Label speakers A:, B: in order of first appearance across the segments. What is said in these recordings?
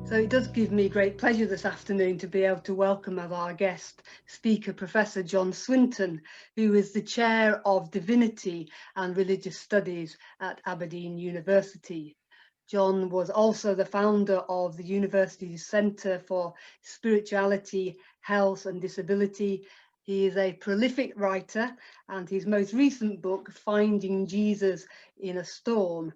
A: So it does give me great pleasure this afternoon to be able to welcome as our guest speaker, Professor John Swinton, who is the Chair of Divinity and Religious Studies at Aberdeen University. John was also the founder of the university's Centre for Spirituality, Health and Disability. He is a prolific writer, and his most recent book, Finding Jesus in a Storm,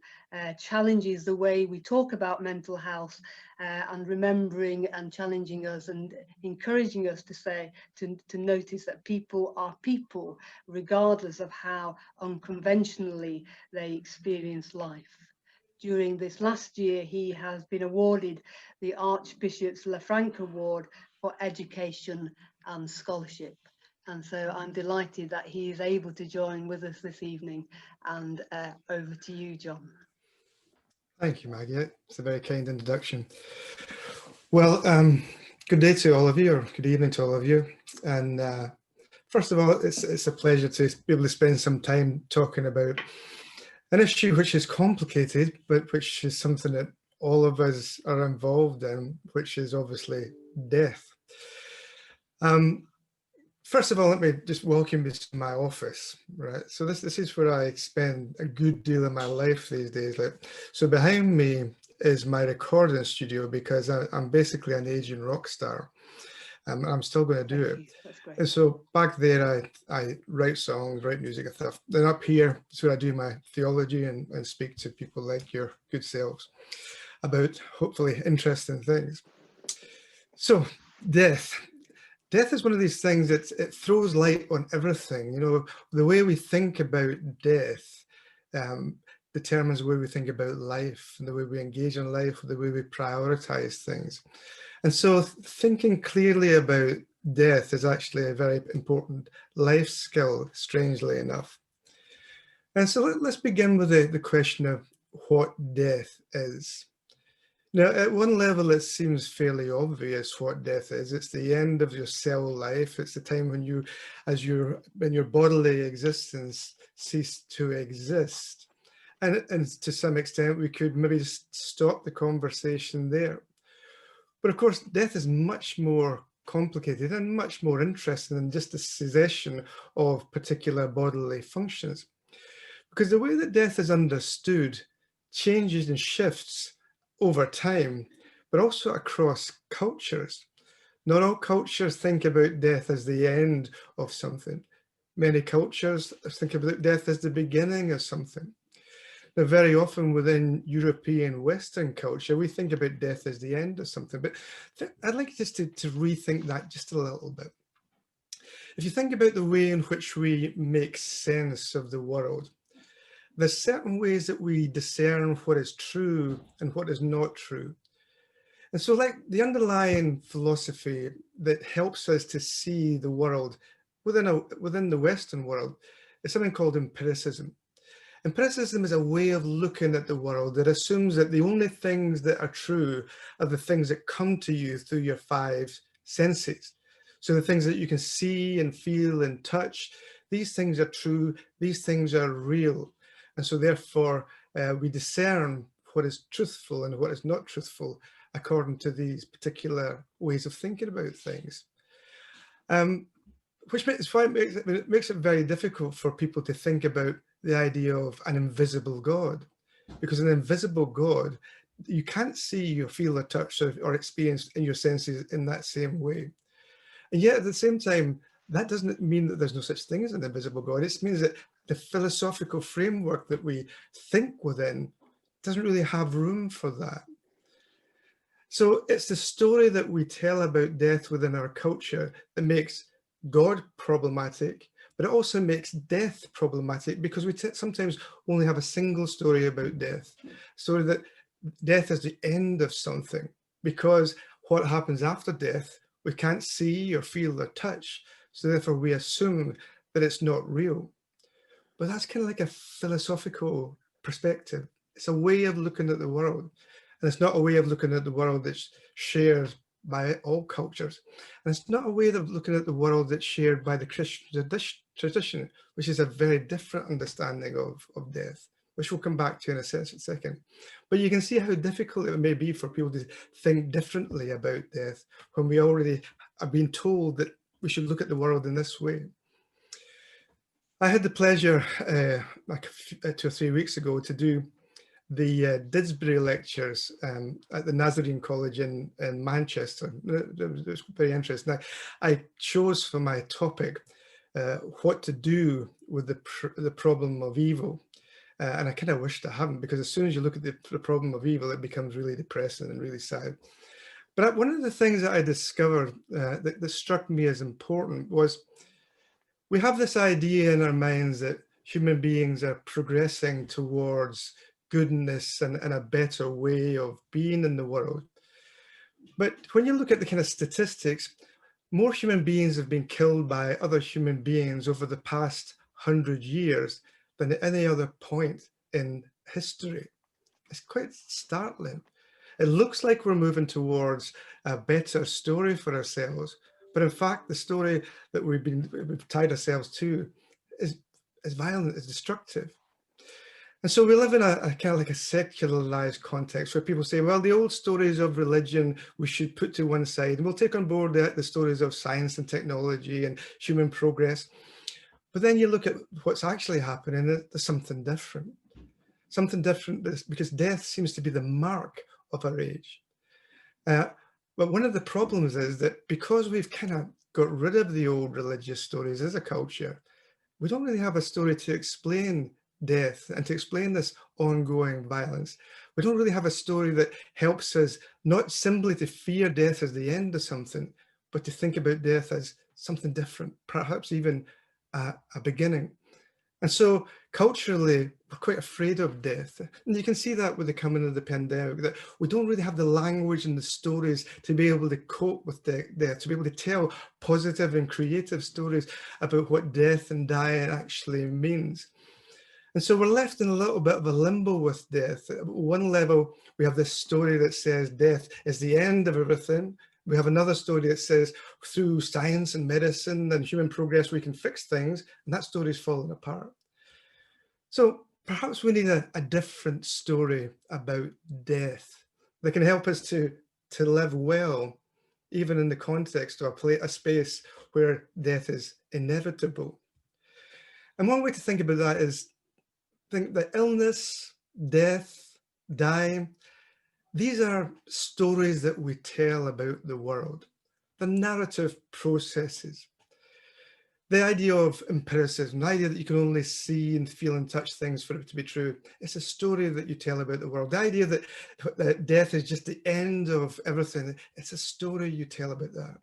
A: challenges the way we talk about mental health and remembering and challenging us and encouraging us to notice that people are people, regardless of how unconventionally they experience life. During this last year, he has been awarded the Archbishop's Lafranc Award for Education and Scholarship. And so I'm delighted that he is able to join with us this evening. And over to you, John.
B: Thank you, Maggie. It's a very kind introduction. Well, good day to all of you, or good evening to all of you. And first of all, it's a pleasure to be able to spend some time talking about an issue which is complicated, but which is something that all of us are involved in, which is obviously death. First of all, let me just welcome you to my office, right? So this is where I spend a good deal of my life these days. So behind me is my recording studio, because I'm basically an aging rock star. I'm still going to do it.
A: That's great.
B: And so back there, I write songs, write music and stuff. Then up here is where I do my theology and speak to people like your good selves about hopefully interesting things. So death. Death is one of these things that it throws light on everything. You know, the way we think about death determines the way we think about life, and the way we engage in life, the way we prioritize things. And so thinking clearly about death is actually a very important life skill, strangely enough. And so let's begin with the question of what death is. Now, at one level, it seems fairly obvious what death is. It's the end of your cell life. It's the time when your bodily existence ceased to exist. And to some extent, we could maybe just stop the conversation there. But of course, death is much more complicated and much more interesting than just the cessation of particular bodily functions. Because the way that death is understood changes and shifts over time, but also across cultures. Not all cultures think about death as the end of something. Many cultures think about death as the beginning of something. Now, very often within European Western culture, we think about death as the end of something, but I'd like just to rethink that just a little bit. If you think about the way in which we make sense of the world, there's certain ways that we discern what is true and what is not true. And so like the underlying philosophy that helps us to see the world within the Western world is something called empiricism. Empiricism is a way of looking at the world that assumes that the only things that are true are the things that come to you through your five senses. So the things that you can see and feel and touch, these things are true, these things are real. And so therefore, we discern what is truthful and what is not truthful according to these particular ways of thinking about things. Which makes it very difficult for people to think about the idea of an invisible God. Because an invisible God, you can't see or feel or touch or experience in your senses in that same way. And yet at the same time, that doesn't mean that there's no such thing as an invisible God. It means that the philosophical framework that we think within doesn't really have room for that. So it's the story that we tell about death within our culture that makes God problematic, but it also makes death problematic because we sometimes only have a single story about death. So that death is the end of something, because what happens after death, we can't see or feel or touch. So therefore we assume that it's not real. But that's kind of like a philosophical perspective. It's a way of looking at the world. And it's not a way of looking at the world that's shared by all cultures. And it's not a way of looking at the world that's shared by the Christian tradition, which is a very different understanding of death. which we'll come back to in a second. But you can see how difficult it may be for people to think differently about death when we already have been told that we should look at the world in this way. I had the pleasure like 2 or 3 weeks ago to do the Didsbury lectures at the Nazarene College in Manchester. It was very interesting. I chose for my topic what to do with the problem of evil. And I kind of wished I hadn't, because as soon as you look at the problem of evil, it becomes really depressing and really sad. But one of the things that I discovered that struck me as important was we have this idea in our minds that human beings are progressing towards goodness and a better way of being in the world. But when you look at the kind of statistics, more human beings have been killed by other human beings over the past 100 years than at any other point in history. It's quite startling. It looks like we're moving towards a better story for ourselves, but in fact, the story that we've tied ourselves to is violent, is destructive. And so we live in a kind of like a secularized context where people say, well, the old stories of religion we should put to one side, and we'll take on board the stories of science and technology and human progress. But then you look at what's actually happening, there's something different. Something different, because death seems to be the mark of our age. But one of the problems is that because we've kind of got rid of the old religious stories as a culture, we don't really have a story to explain death and to explain this ongoing violence. We don't really have a story that helps us not simply to fear death as the end of something, but to think about death as something different, perhaps even a beginning. And so culturally, we're quite afraid of death. And you can see that with the coming of the pandemic, that we don't really have the language and the stories to be able to cope with death, to be able to tell positive and creative stories about what death and dying actually means. And so we're left in a little bit of a limbo with death. At one level, we have this story that says death is the end of everything. We have another story that says through science and medicine and human progress, we can fix things, and that story's falling apart. So perhaps we need a different story about death that can help us to live well, even in the context of a space where death is inevitable. And one way to think about that is think that illness, death, dying, these are stories that we tell about the world, the narrative processes. The idea of empiricism, the idea that you can only see and feel and touch things for it to be true, it's a story that you tell about the world. The idea that death is just the end of everything, it's a story you tell about that.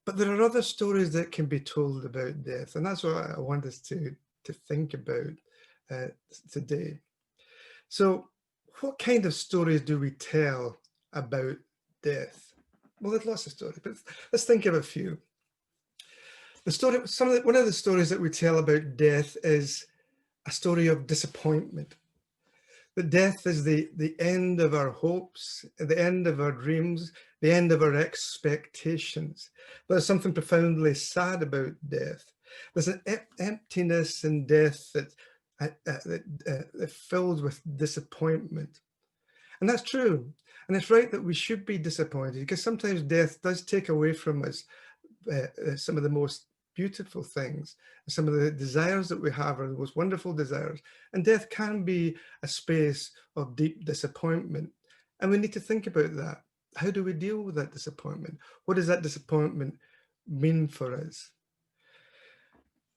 B: But there are other stories that can be told about death, and that's what I want us to think about today. So what kind of stories do we tell about death? Well, there's lots of stories, but let's think of a few. One of the stories that we tell about death is a story of disappointment. That death is the end of our hopes, the end of our dreams, the end of our expectations. There's something profoundly sad about death. There's an emptiness in death that filled with disappointment. And that's true. And it's right that we should be disappointed, because sometimes death does take away from us some of the most beautiful things. Some of the desires that we have are the most wonderful desires. And death can be a space of deep disappointment. And we need to think about that. How do we deal with that disappointment? What does that disappointment mean for us?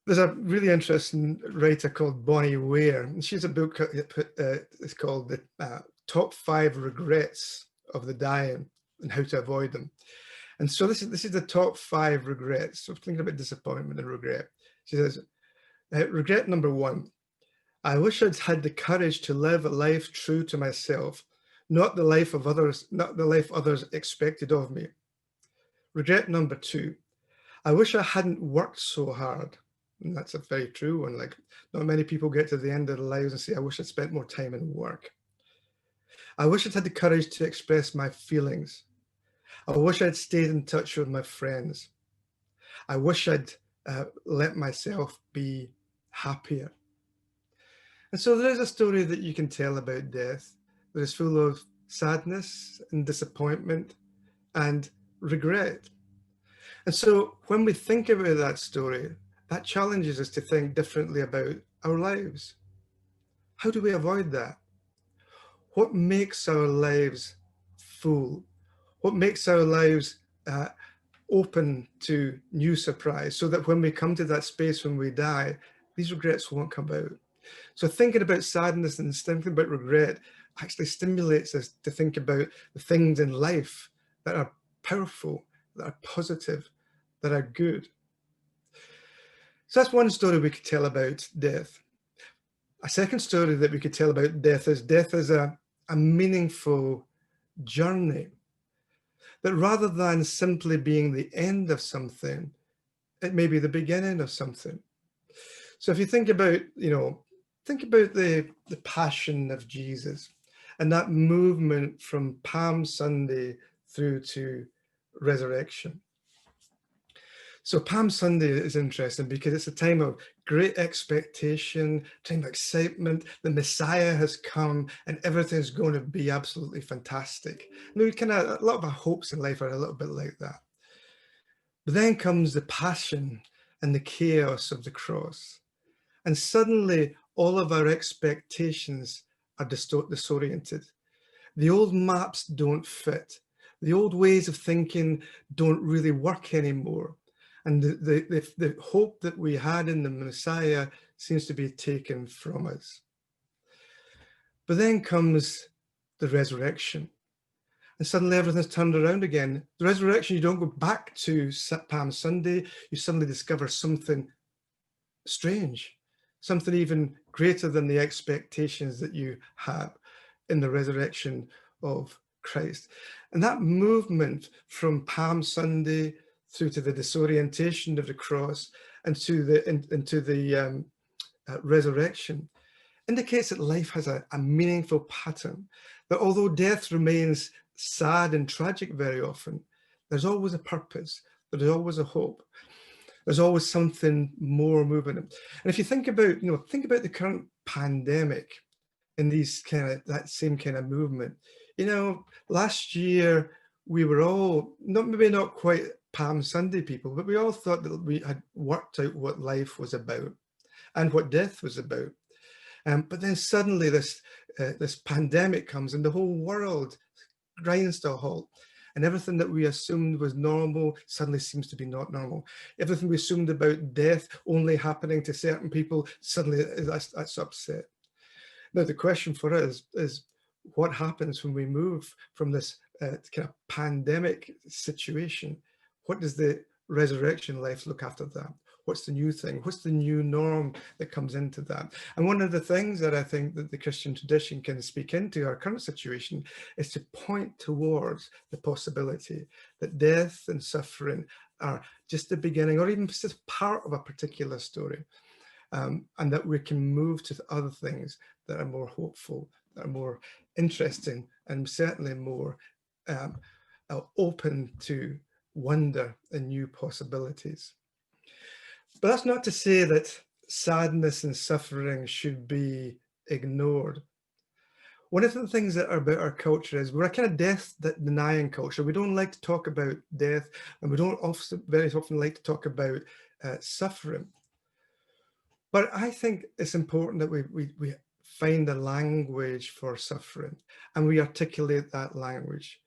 B: There's a really interesting writer called Bonnie Ware, and she has a book it's called The Top 5 Regrets of the Dying and How to Avoid Them. And so this is the top 5 regrets. So thinking about disappointment and regret. She says, regret number 1, I wish I'd had the courage to live a life true to myself, not the life others expected of me. Regret number 2, I wish I hadn't worked so hard. And that's a very true one. Like, not many people get to the end of their lives and say, I wish I'd spent more time in work. I wish I'd had the courage to express my feelings. I wish I'd stayed in touch with my friends. I wish I'd let myself be happier. And so there is a story that you can tell about death that is full of sadness and disappointment and regret. And so when we think about that story, that challenges us to think differently about our lives. How do we avoid that? What makes our lives full? What makes our lives open to new surprise, so that when we come to that space when we die, these regrets won't come out? So thinking about sadness and thinking about regret actually stimulates us to think about the things in life that are powerful, that are positive, that are good. So that's one story we could tell about death. A second story that we could tell about death is a meaningful journey. That rather than simply being the end of something, it may be the beginning of something. So if you think about, think about the passion of Jesus and that movement from Palm Sunday through to resurrection. So Palm Sunday is interesting because it's a time of great expectation, time of excitement. The Messiah has come and everything's going to be absolutely fantastic. A lot of our hopes in life are a little bit like that. But then comes the passion and the chaos of the cross. And suddenly all of our expectations are disoriented. The old maps don't fit. The old ways of thinking don't really work anymore. And the hope that we had in the Messiah seems to be taken from us. But then comes the resurrection. And suddenly everything's turned around again. The resurrection, you don't go back to Palm Sunday. You suddenly discover something strange, something even greater than the expectations that you had in the resurrection of Christ. And that movement from Palm Sunday through to the disorientation of the cross and into the resurrection indicates that life has a meaningful pattern, that although death remains sad and tragic very often, there's always a purpose, there's always a hope. There's always something more moving. And if you think about, the current pandemic in that same kind of movement, last year we were all maybe not quite Palm Sunday people, but we all thought that we had worked out what life was about and what death was about. But then suddenly this pandemic comes and the whole world grinds to a halt. And everything that we assumed was normal suddenly seems to be not normal. Everything we assumed about death only happening to certain people, suddenly that's upset. Now, the question for us is what happens when we move from this kind of pandemic situation? What does the resurrection life look after that? What's the new thing? What's the new norm that comes into that? And one of the things that I think that the Christian tradition can speak into our current situation is to point towards the possibility that death and suffering are just the beginning or even just part of a particular story. And that we can move to other things that are more hopeful, that are more interesting, and certainly more open to wonder and new possibilities. But that's not to say that sadness and suffering should be ignored. One of the things that are about our culture is we're a kind of death-denying culture. We don't like to talk about death, and we don't very often like to talk about suffering. But I think it's important that we find a language for suffering and we articulate that language.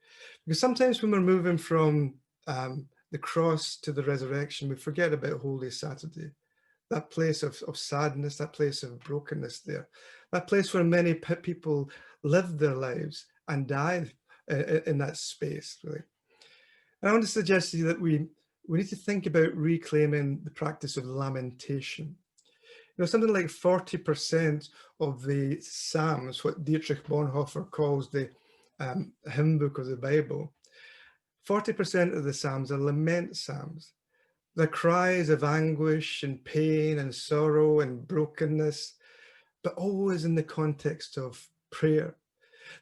B: Because sometimes when we're moving from the cross to the resurrection, we forget about Holy Saturday, that place of sadness, that place of brokenness there, that place where many people lived their lives and died in that space, really. And I want to suggest to you that we need to think about reclaiming the practice of lamentation. Something like 40% of the Psalms, what Dietrich Bonhoeffer calls the hymn book of the Bible, 40% of the Psalms are lament Psalms. They're cries of anguish and pain and sorrow and brokenness, but always in the context of prayer.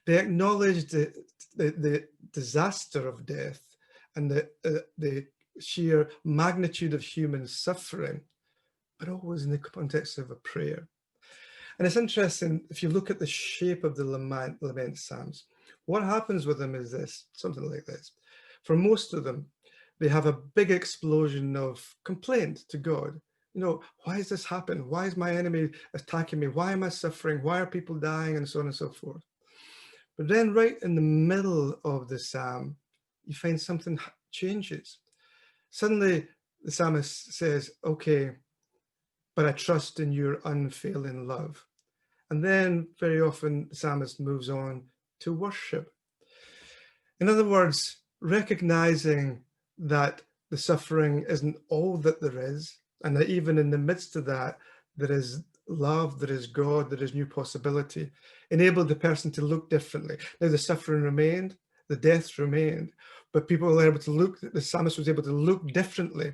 B: They acknowledge the disaster of death and the sheer magnitude of human suffering, but always in the context of a prayer. And it's interesting, if you look at the shape of the lament psalms, what happens with them is this, something like this. For most of them, they have a big explosion of complaint to God. You know, why has this happened? Why is my enemy attacking me? Why am I suffering? Why are people dying? And so on and so forth. But then right in the middle of the psalm, you find something changes. Suddenly the psalmist says, okay, but I trust in your unfailing love. And then very often the psalmist moves on to worship. In other words, recognizing that the suffering isn't all that there is, and that even in the midst of that, there is love, there is God, there is new possibility, enabled the person to look differently. Now the suffering remained, the death remained, but people were able to look, the psalmist was able to look differently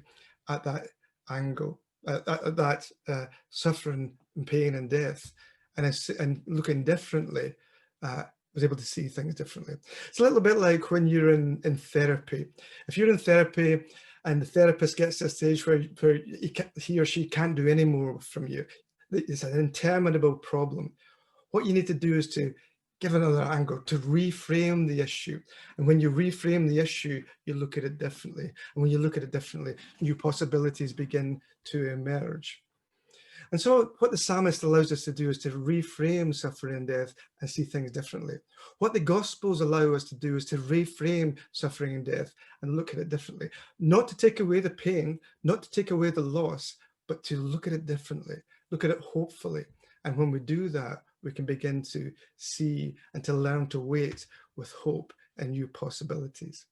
B: at that angle, at that suffering and pain and death, and looking differently, was able to see things differently. It's a little bit like when you're in therapy. If you're in therapy and the therapist gets to a stage where he or she can't do any more from you, it's an interminable problem. What you need to do is to give another angle, to reframe the issue. And when you reframe the issue, you look at it differently. And when you look at it differently, new possibilities begin to emerge. And so what the psalmist allows us to do is to reframe suffering and death and see things differently. What the Gospels allow us to do is to reframe suffering and death and look at it differently. Not to take away the pain, not to take away the loss, but to look at it differently, look at it hopefully. And when we do that, we can begin to see and to learn to wait with hope and new possibilities.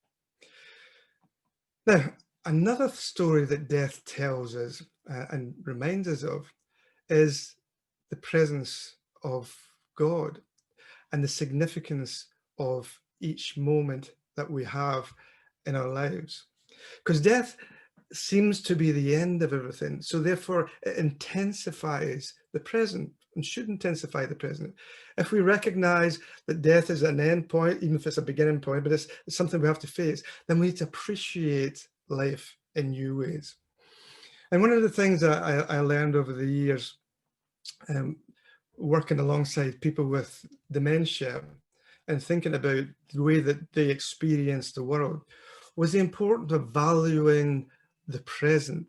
B: Now, another story that death tells us and reminds us of is the presence of God and the significance of each moment that we have in our lives. Because death seems to be the end of everything. So therefore, it intensifies the present and should intensify the present. If we recognize that death is an end point, even if it's a beginning point, but it's something we have to face, then we need to appreciate life in new ways. And one of the things that I learned over the years, working alongside people with dementia and thinking about the way that they experience the world, was the importance of valuing the present.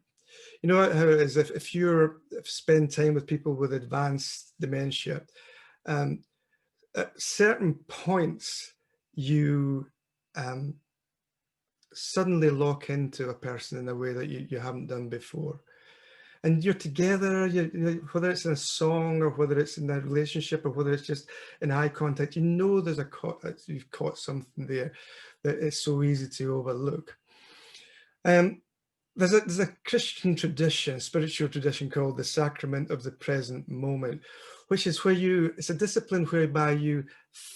B: You know how it is, if you spend time with people with advanced dementia, at certain points you suddenly lock into a person in a way that you haven't done before. And you're together, whether it's in a song or whether it's in a relationship or whether it's just in eye contact, you know you've caught something there that is so easy to overlook. There's a Christian tradition, spiritual tradition called the sacrament of the present moment, which is where it's a discipline whereby you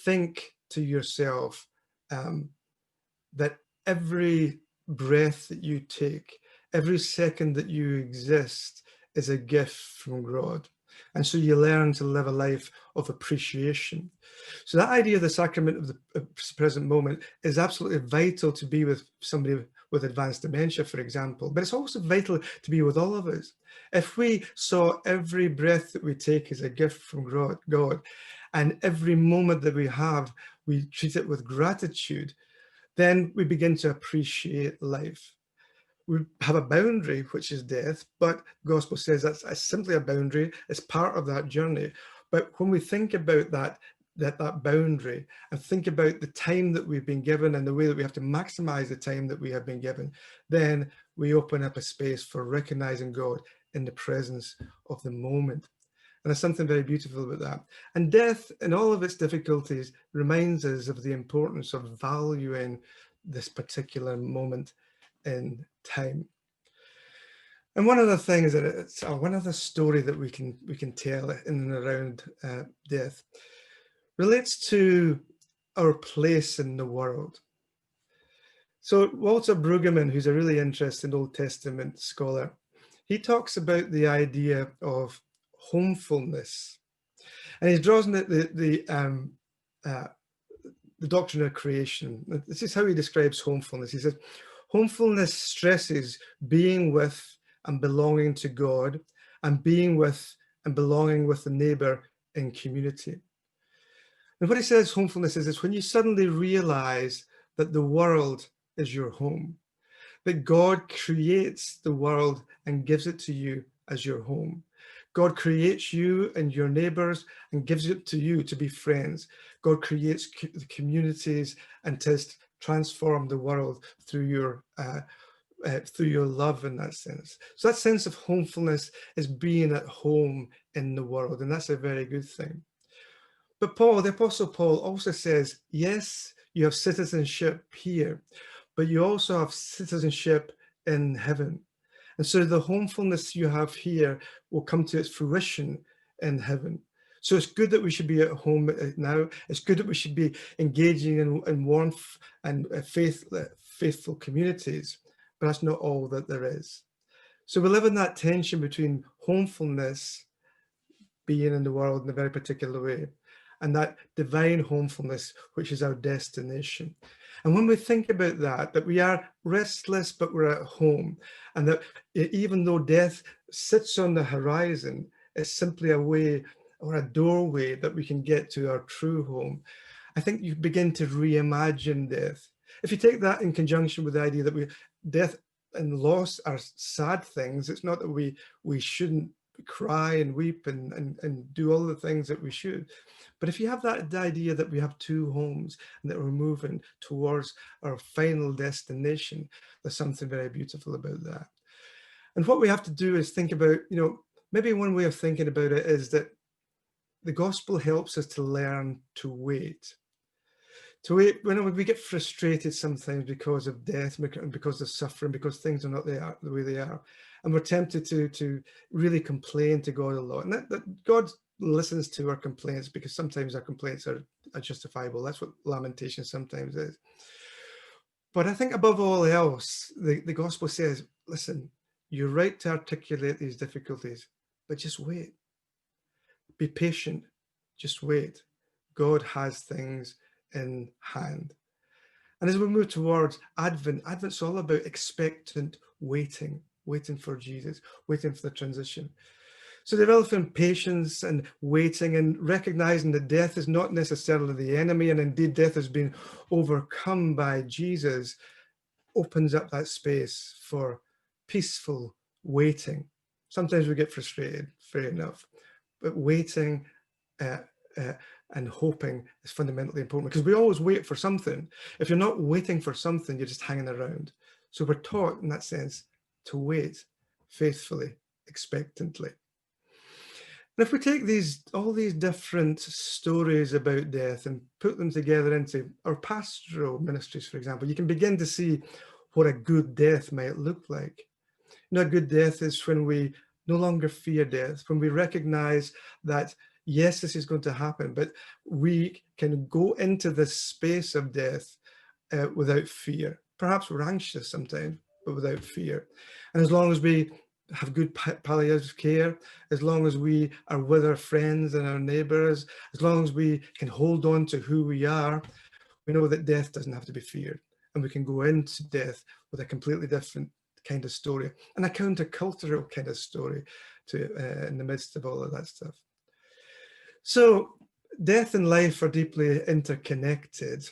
B: think to yourself that every breath that you take, every second that you exist is a gift from God. And so you learn to live a life of appreciation. So that idea of the sacrament of the present moment is absolutely vital to be with somebody with advanced dementia, for example, but it's also vital to be with all of us. If we saw every breath that we take as a gift from God, and every moment that we have, we treat it with gratitude, then we begin to appreciate life. We have a boundary, which is death, but the gospel says that's simply a boundary. It's part of that journey. But when we think about that boundary and think about the time that we've been given and the way that we have to maximize the time that we have been given, then we open up a space for recognizing God in the presence of the moment. And there's something very beautiful about that. And death, in all of its difficulties, reminds us of the importance of valuing this particular moment in time. And one of the things that it's one other story that we can tell in and around death relates to our place in the world. So Walter Brueggemann, who's a really interesting Old Testament scholar, he talks about the idea of homefulness, and he draws on the doctrine of creation. This is how he describes homefulness. He says, homefulness stresses being with and belonging to God, and being with and belonging with the neighbor in community. And what he says homefulness is when you suddenly realize that the world is your home, that God creates the world and gives it to you as your home. God creates you and your neighbors and gives it to you to be friends. God creates communities and to transform the world through your love in that sense. So that sense of homefulness is being at home in the world, and that's a very good thing. But Paul, the Apostle Paul, also says, yes, you have citizenship here, but you also have citizenship in heaven. And so the homefulness you have here will come to its fruition in heaven. So it's good that we should be at home now. It's good that we should be engaging in warmth and faithful communities, but that's not all that there is. So we live in that tension between homefulness, being in the world in a very particular way, and that divine homefulness, which is our destination. And when we think about that we are restless, but we're at home, and that even though death sits on the horizon, it's simply a way or a doorway that we can get to our true home. I think you begin to reimagine death. If you take that in conjunction with the idea that death and loss are sad things, it's not that we shouldn't cry and weep and do all the things that we should. But if you have the idea that we have two homes and that we're moving towards our final destination, there's something very beautiful about that. And what we have to do is think about, maybe one way of thinking about it is that the gospel helps us to learn to wait. To wait when we get frustrated sometimes because of death, because of suffering, because things are not the way they are. And we're tempted to really complain to God a lot. And that God listens to our complaints, because sometimes our complaints are justifiable. That's what lamentation sometimes is. But I think above all else, the gospel says, listen, you're right to articulate these difficulties, but just wait. Be patient, just wait. God has things in hand. And as we move towards Advent's all about expectant waiting for Jesus, waiting for the transition. So developing patience and waiting and recognizing that death is not necessarily the enemy, and indeed death has been overcome by Jesus, opens up that space for peaceful waiting. Sometimes we get frustrated, fair enough, but waiting and hoping is fundamentally important, because we always wait for something. If you're not waiting for something, you're just hanging around. So we're taught in that sense to wait faithfully, expectantly. And if we take all these different stories about death and put them together into our pastoral ministries, for example, you can begin to see what a good death might look like. A good death is when we no longer fear death, when we recognize that yes, this is going to happen, but we can go into this space of death without fear. Perhaps we're anxious sometimes, but without fear. And as long as we have good palliative care, as long as we are with our friends and our neighbors, as long as we can hold on to who we are, we know that death doesn't have to be feared. And we can go into death with a completely different kind of story, and a countercultural kind of story in the midst of all of that stuff. So death and life are deeply interconnected,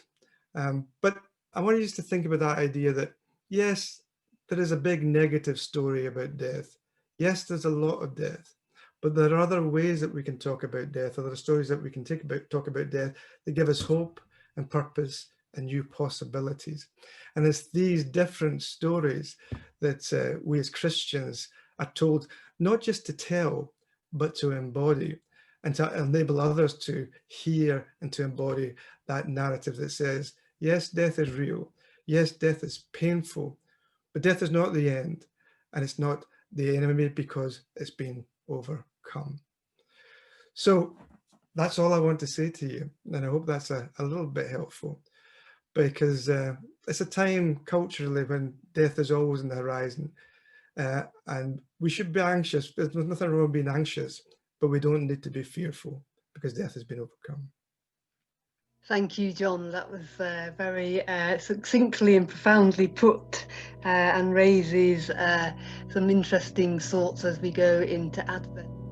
B: but I want you to think about that idea that, yes, there is a big negative story about death. Yes, there's a lot of death, but there are other ways that we can talk about death, or there are stories that we can talk about death that give us hope and purpose and new possibilities. And it's these different stories that we as Christians are told not just to tell, but to embody, and to enable others to hear and to embody that narrative that says, yes, death is real. Yes, death is painful, but death is not the end, and it's not the enemy because it's been overcome. So that's all I want to say to you, and I hope that's a little bit helpful, because it's a time culturally when death is always on the horizon, and we should be anxious. There's nothing wrong with being anxious, but we don't need to be fearful because death has been overcome.
A: Thank you, John. That was very succinctly and profoundly put, and raises some interesting thoughts as we go into Advent.